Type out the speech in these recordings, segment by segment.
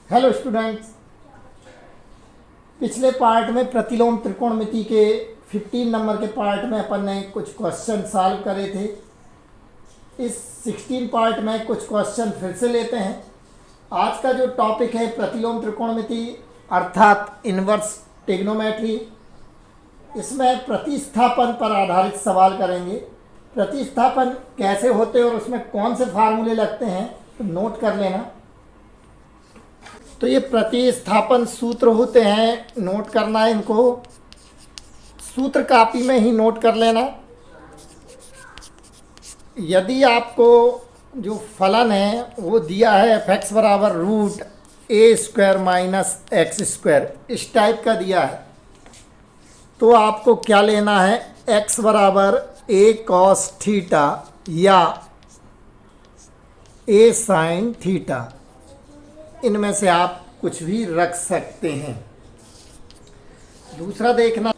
Hello students, पिछले part में प्रतिलोम त्रिकोणमिति के 15 नंबर के पार्ट में अपन ने कुछ क्वेश्चन सॉल्व करे थे। इस 16 पार्ट में कुछ क्वेश्चन फिर से लेते हैं। आज का जो टॉपिक है प्रतिलोम त्रिकोणमिति अर्थात इन्वर्स ट्रिग्नोमेट्री। इसमें प्रतिस्थापन पर आधारित सवाल करेंगे। प्रतिस्थापन कैसे होते हैं और उसमें कौन से फार्मूले लगते हैं तो नोट कर लेना। तो ये प्रतिस्थापन सूत्र होते हैं, नोट करना है इनको, सूत्र कापी में ही नोट कर लेना। यदि आपको जो फलन है वो दिया है f(x) बराबर root A square minus x square, इस टाइप का दिया है, तो आपको क्या लेना है, x बराबर a कॉस थीटा या a साइन थीटा, इनमें से आप कुछ भी रख सकते हैं। दूसरा देखना,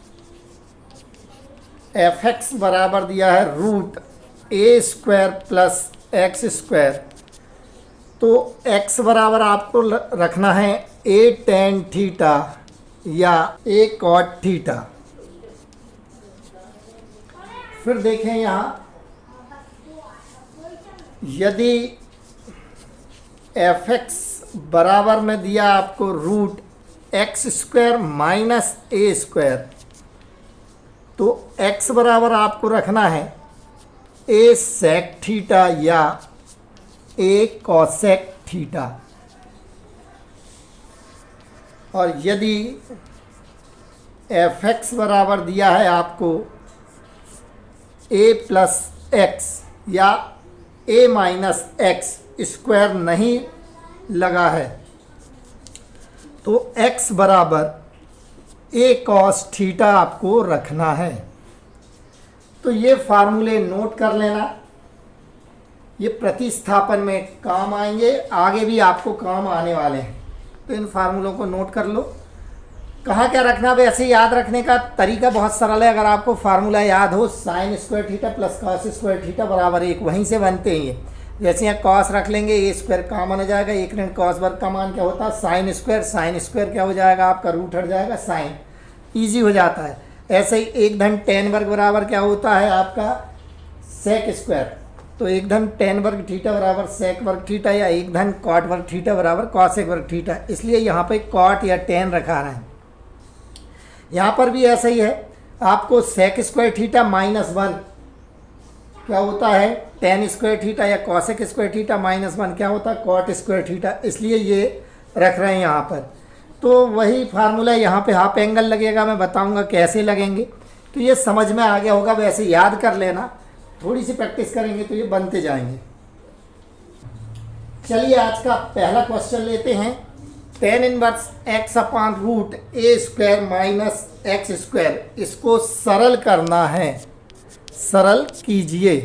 f(x) बराबर दिया है root A square plus x square, तो x बराबर आपको रखना है a टेन थीटा या a कॉट थीटा। फिर देखें यहाँ, यदि f(x) बराबर में दिया आपको रूट एक्स स्क्वायर माइनस ए स्क्वायर, तो x बराबर आपको रखना है a सेक थीटा या a कॉसेक थीटा। और यदि f(x) बराबर दिया है आपको a प्लस एक्स या a माइनस एक्स, स्क्वायर नहीं लगा है, तो x बराबर a कॉस थीटा आपको रखना है। तो ये फार्मूले नोट कर लेना, ये प्रतिस्थापन में काम आएंगे, आगे भी आपको काम आने वाले हैं। तो इन फार्मूलों को नोट कर लो। कहाँ क्या रखना, वैसे याद रखने का तरीका बहुत सरल है। अगर आपको फार्मूला याद हो, sine square theta plus cos square theta बराबर 1, वहीं से बनते हैं ये। जैसे यहाँ कॉस रख लेंगे, ए स्क्वायर कॉमन हो जाएगा, एक ऋण कॉस वर्ग का मान क्या होता है, साइन स्क्वायर क्या हो जाएगा आपका, रूट हट जाएगा, साइन, ईजी हो जाता है। ऐसे ही एक धन टेन वर्ग बराबर क्या होता है आपका, सेक स्क्वायर, तो एक धन टेन वर्ग थीटा बराबर सेक वर्ग थीटा या एक धन कॉट वर्ग थीटा बराबर कॉसेक वर्ग थीटा, इसलिए यहाँ पे कॉट या टेन रखा रहे हैं। यहाँ पर भी ऐसा ही है, आपको सेक स्क्वायर थीटा माइनस 1 क्या होता है, टेन स्क्वायर थीटा या कॉसेक स्क्वायर थीटा माइनस 1 क्या होता है, कॉट स्क्वायर थीटा, इसलिए ये रख रहे हैं यहाँ पर। तो वही फार्मूला यहाँ पे हाफ एंगल लगेगा, मैं बताऊँगा कैसे लगेंगे। तो ये समझ में आ गया होगा, वैसे याद कर लेना, थोड़ी सी प्रैक्टिस करेंगे तो ये बनते जाएंगे। चलिए आज का पहला क्वेश्चन लेते हैं। Tan inverse x upon root A square minus x square, इसको सरल करना है, सरल कीजिए।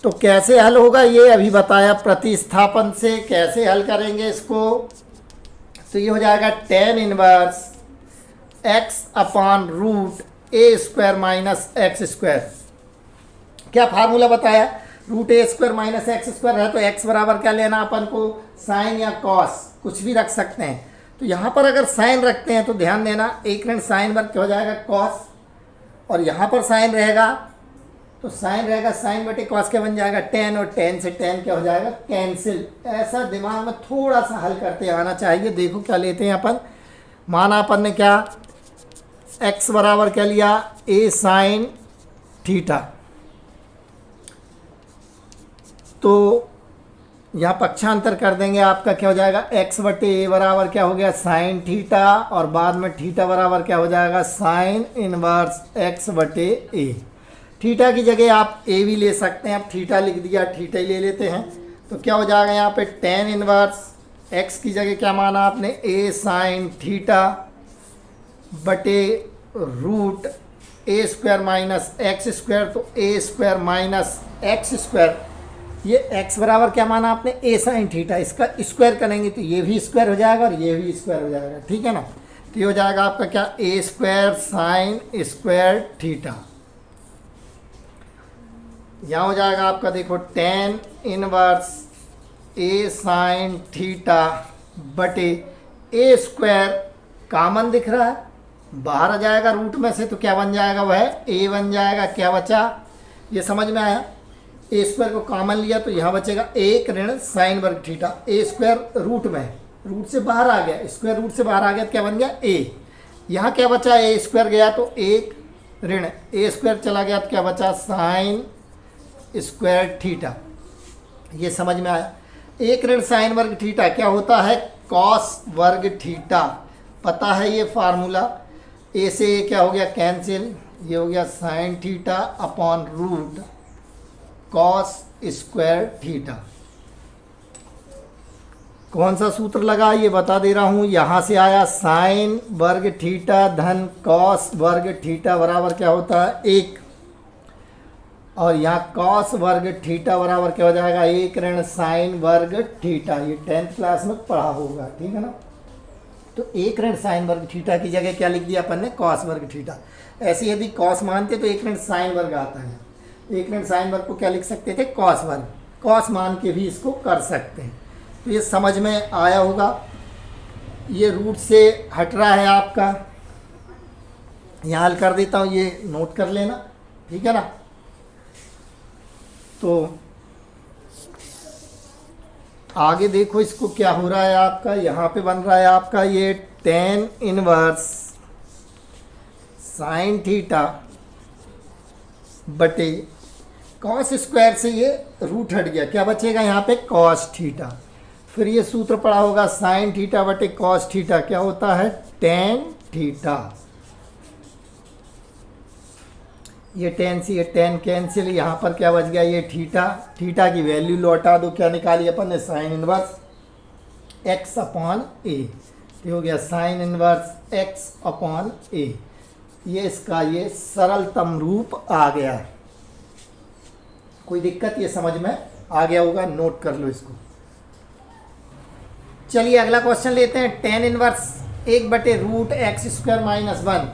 तो कैसे हल होगा ये अभी बताया, प्रतिस्थापन से कैसे हल करेंगे इसको। तो ये हो जाएगा tan inverse x upon root A square minus x square. क्या फार्मूला बताया, root A square minus x square है, तो x बराबर क्या लेना अपन को, साइन या कॉस, कुछ भी रख सकते हैं। तो यहाँ पर अगर साइन रखते हैं तो ध्यान देना, एक ऋण साइन वर्ग क्या हो जाएगा, कॉस, और यहाँ पर साइन रहेगा तो साइन रहेगा, साइन बटे कॉस क्या बन जाएगा, टेन, और टेन से टेन क्या हो जाएगा, कैंसिल। ऐसा दिमाग में थोड़ा सा हल करते आना चाहिए। देखो क्या लेते हैं अपन, माना अपन ने क्या, x बराबर क्या लिया, a साइन थीटा, तो यहाँ पक्षांतर कर देंगे, आपका क्या हो जाएगा, x बटे a बराबर क्या हो गया, साइन थीटा, और बाद में थीटा बराबर क्या हो जाएगा, साइन इनवर्स x बटे a। थीटा की जगह आप a भी ले सकते हैं, अब थीटा लिख दिया, थीटा ही ले लेते हैं। तो क्या हो जाएगा यहाँ पे, टेन इनवर्स x की जगह क्या माना आपने, a साइन थीटा बटे root A square minus x square, तो a square minus x square, ये x बराबर क्या माना आपने, a साइन थीटा, इसका स्क्वायर करेंगे तो ये भी स्क्वायर हो जाएगा और ये भी स्क्वायर हो जाएगा, ठीक है ना। तो ये हो जाएगा आपका क्या, a square sine square theta. यहाँ हो जाएगा आपका, देखो टेन इनवर्स ए साइन थीटा बटे ए स्क्वायर कॉमन दिख रहा है, बाहर आ जाएगा रूट में से, तो क्या बन जाएगा, वह ए बन जाएगा। क्या बचा, ये समझ में आया। ए स्क्वायर को कॉमन लिया तो यहाँ बचेगा 1 ऋण साइन वर्ग थीटा। ए स्क्वायर रूट में, रूट से बाहर आ गया, स्क्वायर रूट से बाहर आ गया तो क्या बन गया, ए। यहाँ क्या बचा, ए स्क्वायर गया तो 1 ऋण ए स्क्वायर चला गया तो क्या बचा, साइन स्क्वायर थीटा। ये समझ में आया। 1 ऋण साइन वर्ग थीटा क्या होता है, कॉस वर्ग थीटा। पता है ये फार्मूला। ए से ये क्या हो गया, कैंसिल, ये हो गया sine theta upon root cos square theta. कौन सा सूत्र लगा ये बता दे रहा हूँ। यहाँ से आया साइन वर्ग थीटा धन कॉस वर्ग थीटा बराबर क्या होता है, 1, और यहाँ कॉस वर्ग थीटा बराबर क्या हो जाएगा, 1 ऋण साइन वर्ग थीटा। ये 10th क्लास में पढ़ा होगा, ठीक है ना। तो 1 ऋण साइन वर्ग थीटा की जगह क्या लिख दिया अपन ने, कॉस वर्ग थीटा। ऐसे यदि कॉस मानते तो 1 ऋण साइन वर्ग आता है, 1 ऋण साइन वर्ग को क्या लिख सकते थे, कॉस वर्ग। कॉस मान के भी इसको कर सकते हैं। तो ये समझ में आया होगा। ये रूट से हट रहा है आपका, यहाँ हल कर देता हूँ, ये नोट कर लेना, ठीक है ना। तो आगे देखो इसको क्या हो रहा है आपका, यहाँ पे बन रहा है आपका ये tan इनवर्स साइन थीटा बटे कॉस स्क्वायर से ये रूट हट गया, क्या बचेगा यहाँ पे, कॉस थीटा। फिर ये सूत्र पड़ा होगा साइन थीटा बटे कॉस थीटा क्या होता है, tan थीटा। ये टेन से ये टेन कैंसिल, यहाँ पर क्या बच गया, ये थीटा। थीटा की वैल्यू लौटा दो, क्या निकाली अपन ने, साइन इनवर्स x अपॉन ए। ये हो गया साइन इनवर्स x अपॉन ए। ये इसका ये सरलतम रूप आ गया। कोई दिक्कत, ये समझ में आ गया होगा, नोट कर लो इसको। चलिए अगला क्वेश्चन लेते हैं। टेन इनवर्स 1/√x² - 1,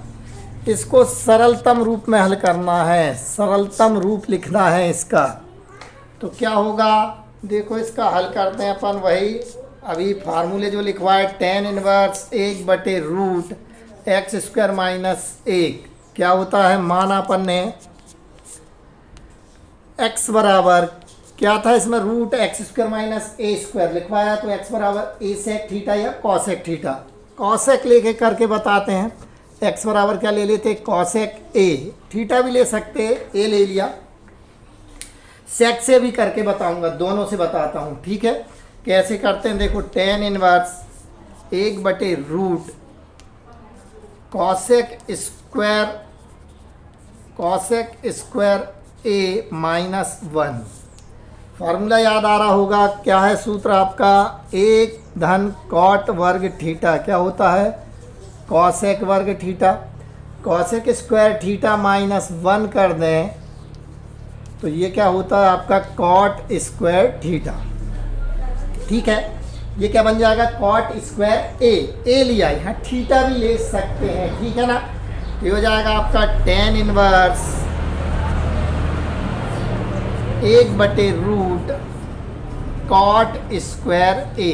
इसको सरलतम रूप में हल करना है, सरलतम रूप लिखना है इसका। तो क्या होगा, देखो इसका हल करते हैं अपन, वही अभी फार्मूले जो लिखवाए, टेन इनवर्स 1/√x² - 1 क्या होता है, माना अपन ने x बराबर क्या था इसमें, √x² - a² लिखवाया, तो x बराबर a सेक थीटा या कॉसेक थीटा। कॉसेक लेके करके बताते हैं। x बराबर क्या ले लेते, कॉसेक a, थीटा भी ले सकते, a ले लिया। सेक से भी करके बताऊंगा, दोनों से बताता हूँ, ठीक है। कैसे करते हैं, देखो tan inverse 1/√ cosec square a - 1। Formula याद आ रहा होगा, क्या है सूत्र आपका, 1 धन कॉट वर्ग थीटा क्या होता है, कॉसेक वर्ग थीटा। कॉसेक स्क्वायर थीटा -1 कर दें तो ये क्या होता है आपका, कॉट स्क्वायर थीटा, ठीक है। ये क्या बन जाएगा, कॉट स्क्वायर ए लिया, यहाँ थीटा भी ले सकते हैं, ठीक है ना। ये हो जाएगा आपका टेन इनवर्स 1/√ कॉट स्क्वायर ए।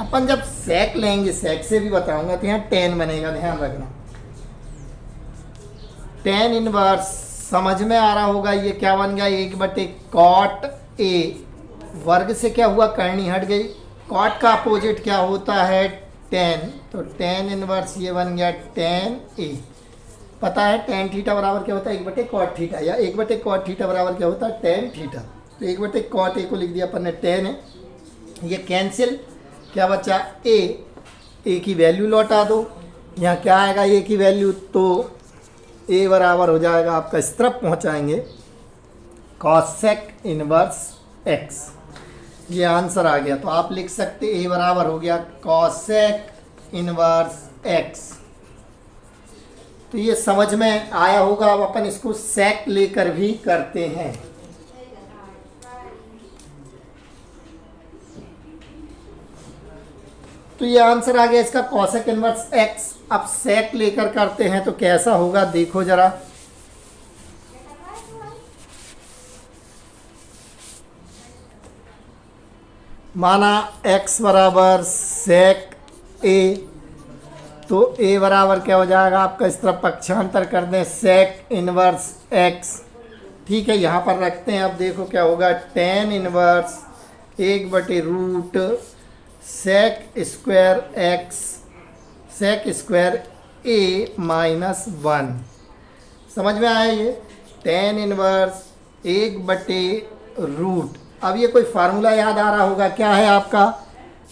अपन जब सेक लेंगे, सेक से भी बताऊंगा, तो यहाँ टेन बनेगा, ध्यान रखना। टेन इनवर्स समझ में आ रहा होगा, ये क्या बन गया, 1/कॉट ए। वर्ग से क्या हुआ, करनी हट गई। कॉट का अपोजिट क्या होता है, टेन, तो टेन इनवर्स ये बन गया टेन ए। पता है टेन थीटा बराबर क्या होता है, 1/कॉट थीटा, या 1/कॉट थीटा बराबर क्या होता है, टेन थीटा। तो 1/कॉट ए को लिख दिया अपन ने, टेन है, ये कैंसिल, क्या बचा, ए की वैल्यू लौटा दो। यहाँ क्या आएगा, ए की वैल्यू, तो ए बराबर हो जाएगा आपका, इस तरफ पहुँचाएंगे, कॉसेक इनवर्स एक्स। ये आंसर आ गया। तो आप लिख सकते ए बराबर हो गया कॉसेक इनवर्स एक्स। तो ये समझ में आया होगा। अब अपन इसको सेक लेकर भी करते हैं। तो ये आंसर आ गया इसका, कॉसेक इनवर्स एक्स। अब सेक लेकर करते हैं तो कैसा होगा, देखो जरा। माना x बराबर सेक ए, तो ए बराबर क्या हो जाएगा आपका, इस तरफ पक्षांतर कर दें सेक इनवर्स एक्स। ठीक है, यहाँ पर रखते हैं। अब देखो क्या होगा, टेन इनवर्स 1/रूट sec square x sec square A minus 1। समझ में आया ये, टेन इनवर्स 1/रूट। अब ये कोई फार्मूला याद आ रहा होगा, क्या है आपका,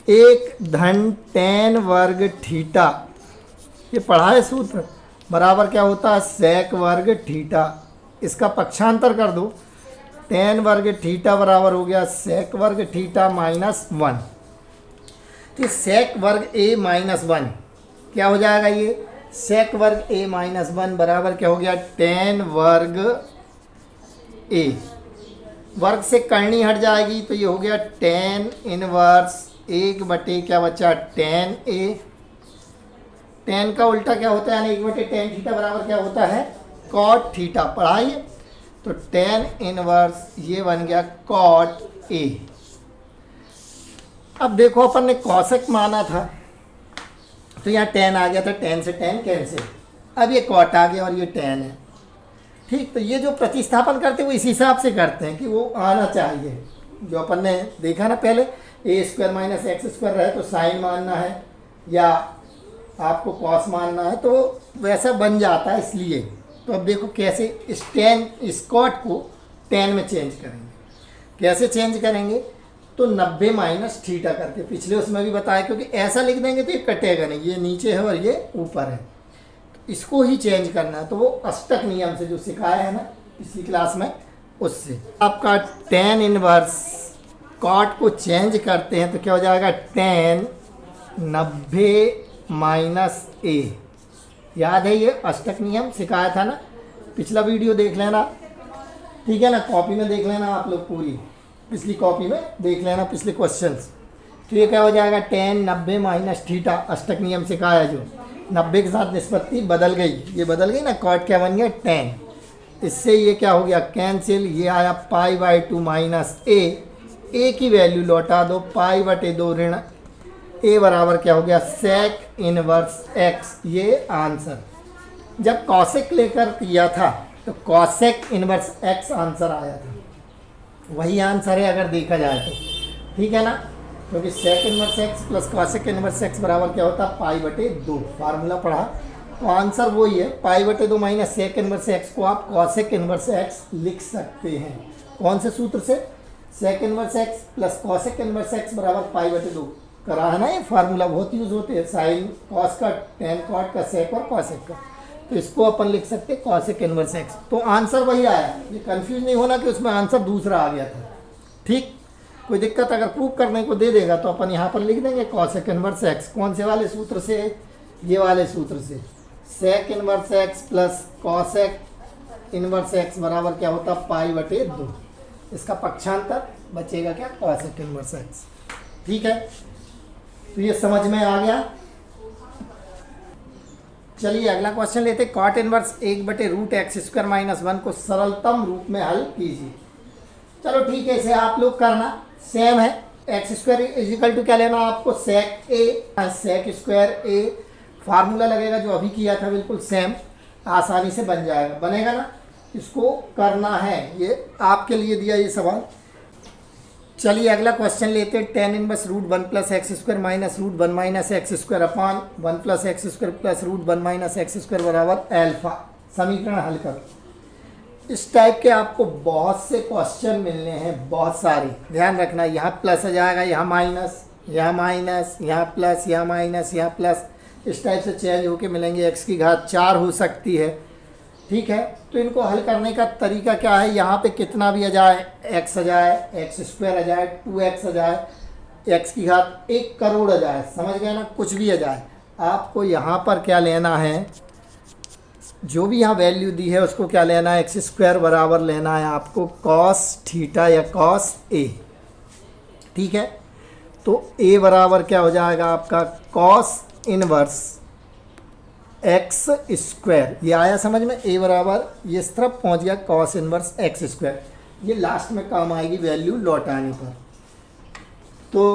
1 - tan थीटा। ये पढ़ा है सूत्र, बराबर क्या होता है, सेक वर्ग थीटा। इसका पक्षांतर कर दो, tan थीटा बराबर हो गया सेक वर्ग थीटा माइनस 1। तो सेक वर्ग ए माइनस 1 क्या हो जाएगा, ये सेक वर्ग ए माइनस 1 बराबर क्या हो गया, tan वर्ग ए। वर्ग से करनी हट जाएगी तो ये हो गया tan इनवर्स 1 क्या बचा, tan ए। tan का उल्टा क्या होता है, यानी 1/tan थीटा बराबर क्या होता है, cot थीटा। पढ़ाइए, तो tan इनवर्स ये बन गया cot ए। अब देखो अपन ने कॉसेक माना था, तो यहाँ tan आ गया था, tan से tan कैंसिल। अब ये cot आ गया और ये tan है। ठीक, तो ये जो प्रतिस्थापन करते हैं वो इसी हिसाब से करते हैं कि वो आना चाहिए। जो अपन ने देखा ना पहले, a² - x² रहे तो साइन मानना है या आपको कॉस मानना है, तो वैसा बन जाता है। इसलिए तो अब देखो कैसे इस कॉट को tan में चेंज करेंगे। कैसे चेंज करेंगे, तो 90 - थीटा करके, पिछले उसमें भी बताया, क्योंकि ऐसा लिख देंगे तो ये कटेगा नहीं, ये नीचे है और ये ऊपर है, तो इसको ही चेंज करना है। तो वो अष्टक नियम से जो सिखाया है ना पिछली क्लास में, उससे आपका tan इनवर्स कॉट को चेंज करते हैं तो क्या हो जाएगा, tan 90 - a। याद है, ये अष्टक नियम सिखाया था ना, पिछला वीडियो देख लेना। ठीक है ना, कॉपी में देख लेना आप लोग, पूरी पिछली कॉपी में देख लेना पिछले क्वेश्चंस। तो ये क्या हो जाएगा, tan 90 - थीटा, अष्टक नियम सिखाया जो 90 के साथ निष्पत्ति बदल गई, ये बदल गई ना, कॉट क्या बन गया, tan। इससे ये क्या हो गया, कैंसिल। ये आया π/2 माइनस a की वैल्यू लौटा दो, π/2 ऋण a बराबर क्या हो गया, सेक इनवर्स x। ये आंसर जब कॉसेक लेकर किया था तो कॉसेक इनवर्स x आंसर आया था, वही आंसर है अगर देखा जाए तो। ठीक है ना, क्योंकि sec inverse x plus cosec inverse x बराबर क्या होता है, π/2। फार्मूला पढ़ा तो आंसर वही है, π/2 माइनस सेक इनवर्स x को आप कॉसेक इनवर्स x लिख सकते हैं। कौन से सूत्र से, sec inverse x plus cosec inverse x बराबर π/2 करा है ना। ये फार्मूला बहुत यूज होते हैं, साइन कॉस का, टेन कॉट का, सेक और कॉसेक का। तो इसको अपन लिख सकते हैं कॉसेक इनवर्स x। तो आंसर वही आया, ये कंफ्यूज नहीं होना कि उसमें आंसर दूसरा आ गया था। ठीक, कोई दिक्कत अगर प्रूव करने को दे देगा तो अपन यहाँ पर लिख देंगे कॉसेक इनवर्स x। कौन से वाले सूत्र से, ये वाले सूत्र से, sec inverse x plus cosec inverse x बराबर क्या होता, π/2। इसका पक्षांतर बचेगा क्या, कॉसेक इनवर्स x। ठीक है, तो ये समझ में आ गया। चलिए अगला क्वेश्चन लेते, कॉट इनवर्स 1/रूट x² - 1 को सरलतम रूप में हल कीजिए। चलो ठीक है, इसे आप लोग करना, सेम है। x² इजिकल टू क्या लेना आपको, सेक ए, सेक स्क्वायर ए। फार्मूला लगेगा जो अभी किया था, बिल्कुल सेम, आसानी से बन जाएगा, बनेगा ना। इसको करना है, ये आपके लिए दिया ये सवाल। चलिए अगला क्वेश्चन लेते हैं, tan inverse √1 + x² minus √1 - x² अपान 1 + x² प्लस √1 - x² बराबर अल्फा। समीकरण हल करो। इस टाइप के आपको बहुत से क्वेश्चन मिलने हैं, बहुत सारे। ध्यान रखना, यहाँ प्लस आ जाएगा, यहाँ माइनस, यहाँ माइनस, यहाँ प्लस, यहाँ माइनस, यहाँ प्लस, इस टाइप से चेंज होके मिलेंगे। x की घात 4 हो सकती है। ठीक है, तो इनको हल करने का तरीका क्या है, यहाँ पे कितना भी आ जाए, x आ जाए, x² आ जाए, 2x आ जाए, x की घात 1 करोड़ आ जाए, समझ गए ना, कुछ भी आ जाए, आपको यहाँ पर क्या लेना है, जो भी यहाँ वैल्यू दी है उसको क्या लेना है, x² बराबर लेना है आपको cos थीटा या cos a। ठीक है, तो a बराबर क्या हो जाएगा आपका, cos इनवर्स x²। ये आया समझ में, a बराबर ये इस तरफ पहुंच गया cos इनवर्स x²। ये लास्ट में काम आएगी वैल्यू लौटाने पर। तो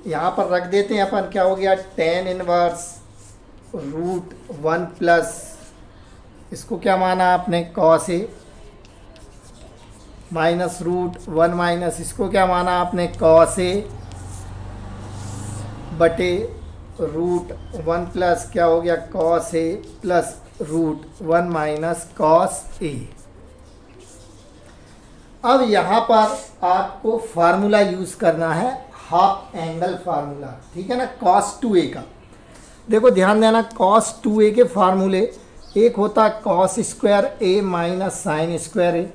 यहाँ पर रख देते हैं अपन, क्या हो गया tan इनवर्स रूट 1 प्लस, इसको क्या माना आपने cos A, minus root 1 minus इसको क्या माना आपने cos A बटे रूट 1 प्लस क्या हो गया cos A plus root 1 minus cos A। अब यहाँ पर आपको फार्मूला यूज़ करना है हाफ एंगल फार्मूला, ठीक है ना, cos 2a का। देखो ध्यान देना, cos 2a के फार्मूले, एक होता है cos square a minus sign square a,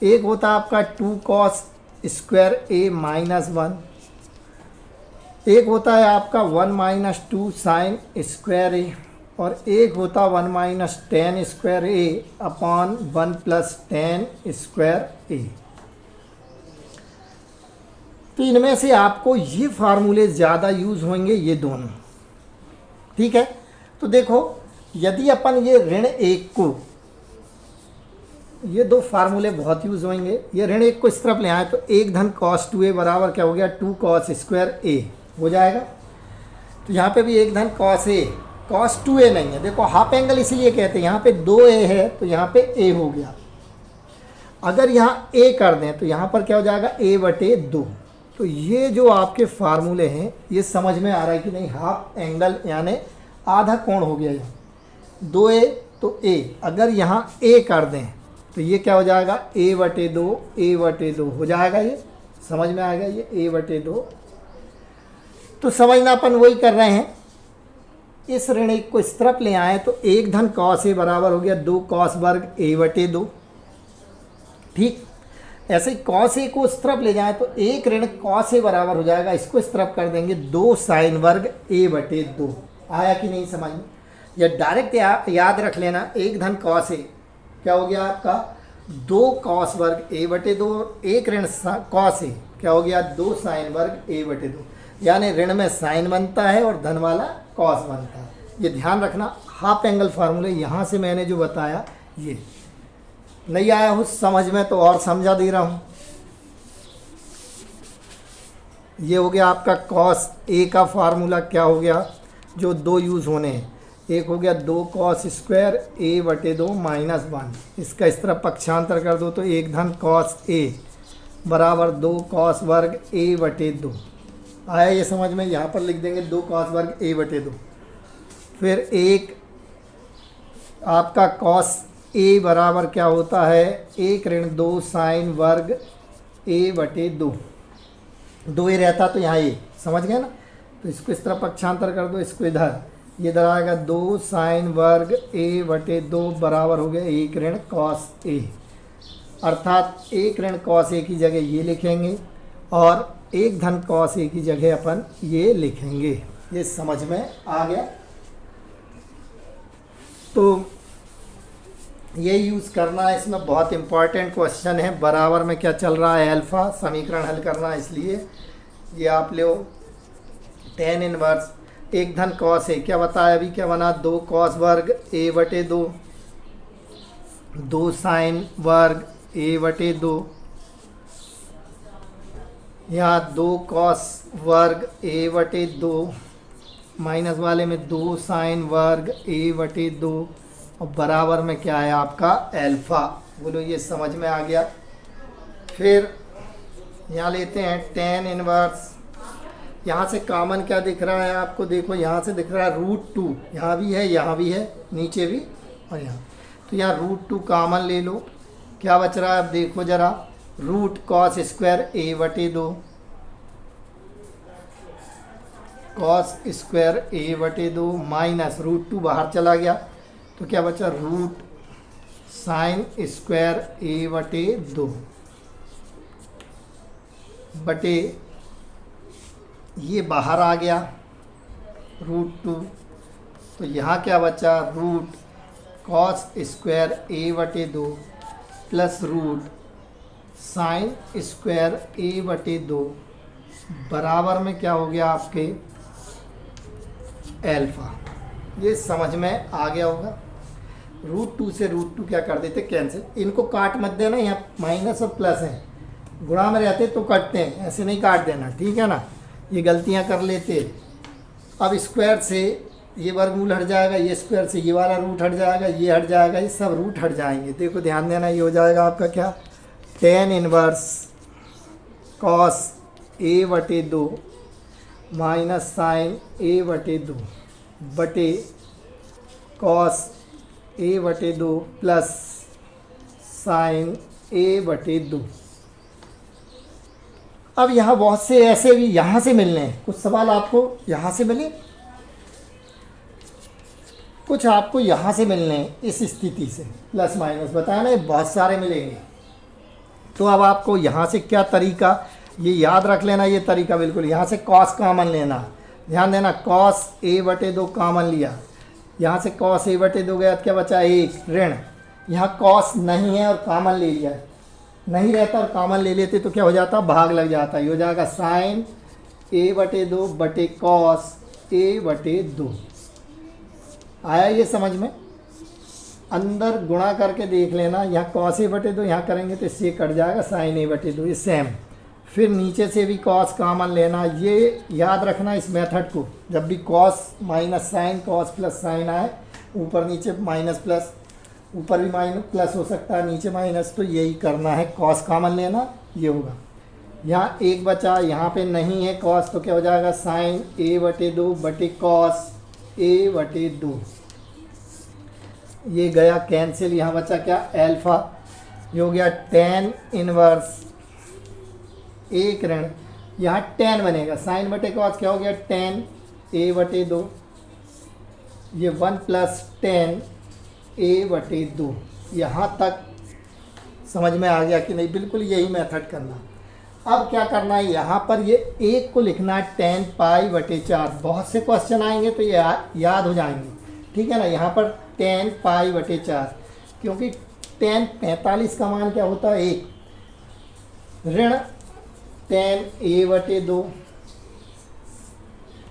एक होता है आपका 2 cos स्क्वायर a माइनस 1, एक होता है आपका 1 माइनस 2 साइन स्क्वायर a, और एक होता 1 minus ten square a upon 1 plus ten square a। तो इनमें से आपको ये फार्मूले ज़्यादा यूज़ होंगे, ये दोनों, ठीक है। तो देखो यदि अपन ये ऋण 1 को, ये दो फार्मूले बहुत यूज़ होंगे, ये ऋण 1 को इस तरफ ले आए तो 1 धन cos 2a बराबर क्या हो गया 2 cos स्क्वायर a हो जाएगा। तो यहाँ पे भी 1 धन cos a, cos 2a नहीं है, देखो हाफ एंगल इसीलिए कहते हैं, यहाँ पे 2a है तो यहाँ पे a हो गया। अगर यहाँ a कर दें तो यहाँ पर क्या हो जाएगा a बटे 2। तो ये जो आपके फार्मूले हैं ये समझ में आ रहा है कि नहीं, हाफ एंगल यानी आधा कोण हो गया यहाँ 2a तो a, अगर यहाँ a कर दें तो ये क्या हो जाएगा a बटे 2, a बटे 2 हो जाएगा, ये समझ में आ गया, ये a बटे 2। तो समझना अपन वही कर रहे हैं, इस ऋण 1 को इस तरफ ले आए तो 1 धन cos a बराबर हो गया 2 cos वर्ग a बटे 2, ठीक। ऐसे ही cos a को इस तरफ ले जाएं तो 1 ऋण cos a बराबर हो जाएगा, इसको इस तरफ कर देंगे 2 साइन वर्ग a बटे 2। आया कि नहीं समझ में? या डायरेक्ट याद रख लेना, 1 धन cos a क्या हो गया आपका 2 cos वर्ग a बटे 2, 1 ऋण cos a क्या हो गया 2 साइन वर्ग a बटे 2, यानी ऋण में साइन बनता है और धन वाला cos बनता है। ये ध्यान रखना, हाफ एंगल फार्मूले यहाँ से मैंने जो बताया, ये नहीं आया हो समझ में तो और समझा दे रहा हूँ। ये हो गया आपका cos a का फार्मूला, क्या हो गया जो दो यूज़ होने हैं, एक हो गया 2 cos स्क्वायर a बटे 2 माइनस 1, इसका इस तरह पक्षांतर कर दो तो 1 धन cos a बराबर 2 cos वर्ग a बटे 2। आया ये समझ में? यहाँ पर लिख देंगे 2 cos वर्ग a बटे 2। फिर एक आपका cos a बराबर क्या होता है 1 ऋण 2 साइन वर्ग a बटे 2, 2a रहता तो यहाँ a, समझ गए ना। तो इसको इस तरह पक्षांतर कर दो, इसको इधर, ये इधर आएगा 2 साइन वर्ग a बटे 2 बराबर हो गया 1 ऋण cos a, अर्थात 1 ऋण cos a की जगह ये लिखेंगे और 1 धन cos a की जगह अपन ये लिखेंगे। ये समझ में आ गया? तो ये यूज़ करना है, इसमें बहुत इंपॉर्टेंट क्वेश्चन है। बराबर में क्या चल रहा है अल्फ़ा, समीकरण हल करना है, इसलिए ये आप ले tan इनवर्स 1 धन cos a, क्या बताया अभी, क्या बना 2 cos वर्ग a बटे 2, 2 साइन वर्ग a बटे 2, यहाँ 2 cos वर्ग a बटे 2 माइनस वाले में 2 साइन वर्ग a बटे 2 और बराबर में क्या है आपका अल्फ़ा। बोलो ये समझ में आ गया? फिर यहाँ लेते हैं tan इनवर्स, यहाँ से कॉमन क्या दिख रहा है आपको, देखो यहाँ से दिख रहा है √2, यहाँ भी है, यहाँ भी है, नीचे भी और यहाँ, तो यहाँ √2 कॉमन ले लो, क्या बच रहा है अब देखो ज़रा, रूट cos स्क्वायर a बटे 2, cos स्क्वायर a बटे 2 माइनस √2 बाहर चला गया तो क्या बचा रूट साइन स्क्वायर a बटे 2 बटे ये बाहर आ गया √2, तो यहाँ क्या बचा रूट cos स्क्वायर a बटे 2 plus root sine square a बटे 2 बराबर में क्या हो गया आपके अल्फ़ा। ये समझ में आ गया होगा। √2 से √2 क्या कर देते कैंसिल, इनको काट मत देना, यहाँ माइनस और प्लस है, गुणा में रहते तो कटते हैं, ऐसे नहीं काट देना, ठीक है ना। ये गलतियां कर लेते। अब स्क्वायर से ये वर्गमूल हट जाएगा, ये स्क्वायर से ये वाला रूट हट जाएगा, ये हट जाएगा, ये सब रूट हट जाएंगे। देखो ध्यान देना, ये हो जाएगा आपका क्या, tan inverse cos a/2 minus sine a/2 बटे cos a/2 plus sign a/2। अब यहाँ बहुत से ऐसे भी यहाँ से मिलने हैं, कुछ सवाल आपको यहाँ से मिले, कुछ आपको यहाँ से मिलने हैं इस स्थिति से, प्लस माइनस बताया ना, बहुत सारे मिलेंगे। तो अब आपको यहाँ से क्या तरीका, ये याद रख लेना, ये तरीका बिल्कुल, यहाँ से cos कॉमन लेना। ध्यान देना, cos a/2 कॉमन लिया, यहाँ से cos a/2 गया तो क्या बचा, 1 ऋण। यहाँ cos नहीं है और कॉमन ले लिया, नहीं रहता और कॉमन ले लेते तो क्या हो जाता, भाग लग जाता। ये हो जाएगा साइन a/2 बटे cos a/2। आया ये समझ में? अंदर गुणा करके देख लेना, यहाँ cos a/2 यहाँ करेंगे तो इससे कट जाएगा साइन a/2, ये सेम। फिर नीचे से भी cos कॉमन लेना, ये याद रखना इस मेथड को, जब भी cos minus sine, cos plus sine आए, ऊपर नीचे माइनस प्लस, ऊपर भी माइनस प्लस हो सकता है, नीचे माइनस, तो यही करना है, cos कॉमन लेना, ये होगा। यहाँ 1 बचा, यहाँ पे नहीं है cos, तो क्या हो जाएगा साइन a/2 बटे cos a/2, ये गया कैंसिल, यहाँ बचा क्या, एल्फा, ये हो गया tan इनवर्स 1 ऋण, यहाँ tan बनेगा, साइन बटे cos क्या हो गया, tan a/2, ये 1 प्लस tan a/2। यहाँ तक समझ में आ गया कि नहीं? बिल्कुल यही मेथड करना। अब क्या करना है, यहाँ पर ये 1 को लिखना है tan π/4, बहुत से क्वेश्चन आएंगे तो ये याद हो जाएंगे, ठीक है ना। यहाँ पर tan π/4, क्योंकि tan 45 का मान क्या होता है, 1 ऋण tan a/2,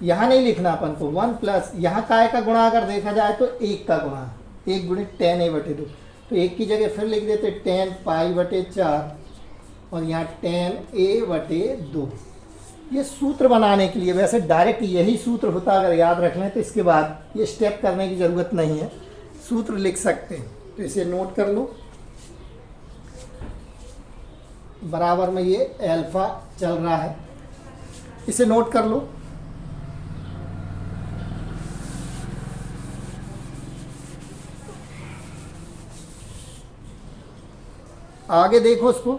यहाँ नहीं लिखना अपन को, 1 प्लस, यहाँ काय का गुणा अगर देखा जाए तो 1 का गुणा, 1 गुणित tan a/2, तो 1 की जगह फिर लिख देते tan π/4 और यहाँ tan a/2। ये सूत्र बनाने के लिए, वैसे डायरेक्ट यही सूत्र होता अगर याद रख लें तो इसके बाद ये स्टेप करने की ज़रूरत नहीं है, सूत्र लिख सकते हैं। तो इसे नोट कर लो, बराबर में ये एल्फा चल रहा है, इसे नोट कर लो। आगे देखो उसको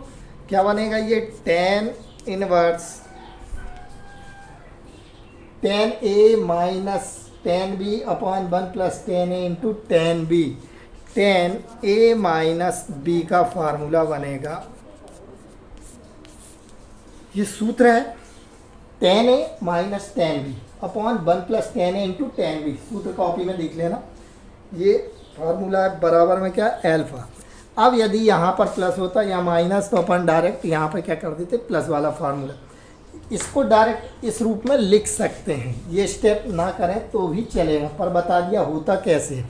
क्या बनेगा, ये tan inverse tan a minus tan b upon 1 plus tan a into tan b, tan a minus b का फार्मूला बनेगा। ये सूत्र है tan a minus tan b upon 1 plus tan a into tan b, सूत्र copy में देख लेना, ये फार्मूला है, बराबर में क्या, एल्फा। अब यदि यहाँ पर प्लस होता या माइनस तो अपन डायरेक्ट यहाँ पर क्या कर देते, प्लस वाला फार्मूला, इसको डायरेक्ट इस रूप में लिख सकते हैं। ये स्टेप ना करें तो भी चलेगा, पर बता दिया होता कैसे है,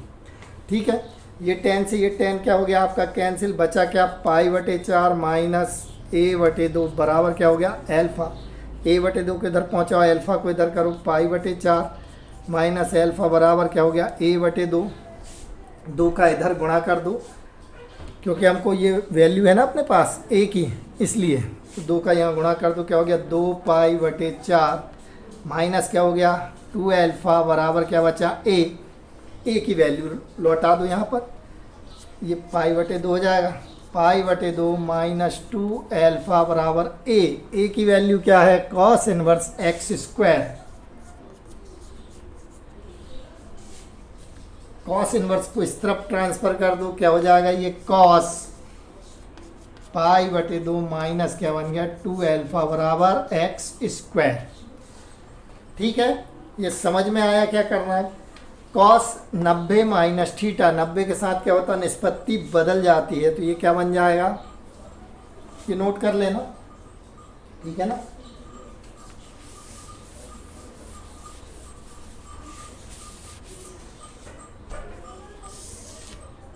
ठीक है। ये tan से ये tan क्या हो गया आपका कैंसिल, बचा क्या, π/4 माइनस a/2 बराबर क्या हो गया, एल्फा। a/2 को इधर पहुँचाओ, एल्फा को इधर करो, π/4 माइनस एल्फा बराबर क्या हो गया, a/2, 2 का इधर गुणा कर दो, क्योंकि हमको ये वैल्यू है ना अपने पास a की, इसलिए तो 2 का यहाँ गुणा कर दो, क्या हो गया 2π/4 माइनस क्या हो गया 2 एल्फा बराबर क्या बचा a की वैल्यू लौटा दो यहाँ पर, ये π/2 हो जाएगा, π/2 माइनस 2 एल्फा बराबर a की वैल्यू क्या है, cos inverse x²। cos inverse को इस तरफ ट्रांसफ़र कर दो, क्या हो जाएगा, ये cos π/2 माइनस क्या बन गया 2 एल्फा बराबर x²। ठीक है, ये समझ में आया क्या करना है। cos 90 माइनस थीटा, 90 के साथ क्या होता है, निष्पत्ति बदल जाती है, तो ये क्या बन जाएगा, ये नोट कर लेना, ठीक है ना।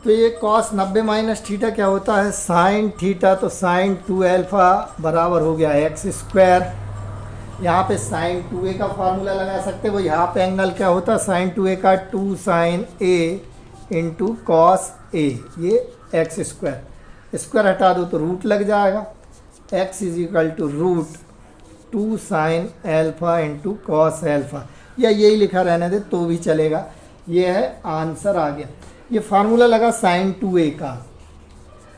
तो ये cos 90 माइनस थीटा क्या होता है, साइन थीटा, तो साइन 2 एल्फा बराबर हो गया x²। यहाँ पे साइन 2a का फार्मूला लगा सकते हो। यहाँ पे एंगल क्या होता है, साइन 2a का 2 sine a into cos a, ये एक्स स्क्वायर, स्क्वायर हटा दो तो रूट लग जाएगा, x is equal to root 2 sine alpha into cos alpha, या यही लिखा रहने दे तो भी चलेगा। ये है आंसर आ गया। ये फार्मूला लगा साइन 2a का।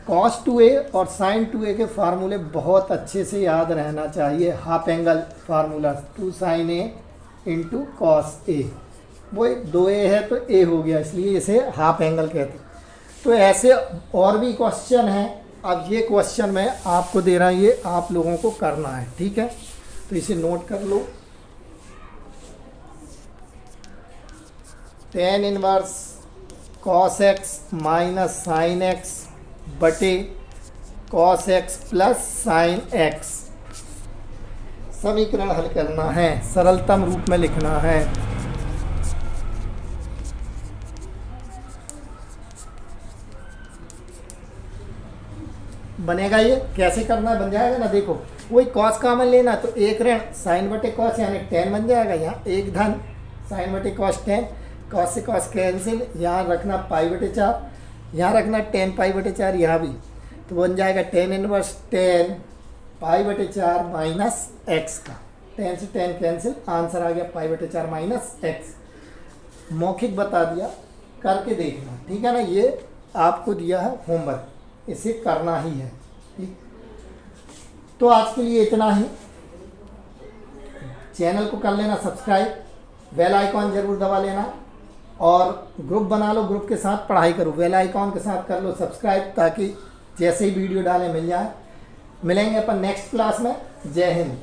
कॉस 2a और साइन 2a के फार्मूले बहुत अच्छे से याद रहना चाहिए। Half angle formula 2 sine a into cos a, वो 2a है तो a हो गया, इसलिए इसे हाफ एंगल कहते हैं। तो ऐसे और भी क्वेश्चन हैं। अब ये क्वेश्चन मैं आपको दे रहा हूँ, ये आप लोगों को करना है, ठीक है, तो इसे नोट कर लो। tan inverse cos x minus sine x बटे cos x plus sine x, समीकरण हल करना है, सरलतम रूप में लिखना है। बनेगा, ये कैसे करना है बन जाएगा ना, देखो वही कॉस कॉमन लेना तो एक ऋण साइन बटे कॉस यानी tan बन जाएगा, यहाँ एक धन साइन बटे कॉस tan, कॉस से कॉस कैंसिल, यहाँ रखना पाई बटे 4, यहाँ रखना tan पाई बटे 4, यहाँ भी तो बन जाएगा tan इनवर्स tan पाई बटे 4 माइनस एक्स का, tan से tan कैंसिल, आंसर आ गया पाई बटे 4 माइनस एक्स। मौखिक बता दिया, करके देखना, ठीक है ना, ये आपको दिया है होमवर्क, इसे करना ही है, ठीक। तो आज के लिए इतना ही। चैनल को कर लेना सब्सक्राइब, बेल आइकॉन जरूर दबा लेना, और ग्रुप बना लो, ग्रुप के साथ पढ़ाई करो, बेल आइकॉन के साथ कर लो सब्सक्राइब, ताकि जैसे ही वीडियो डालें मिल जाए। मिलेंगे अपन नेक्स्ट क्लास में। जय हिंद।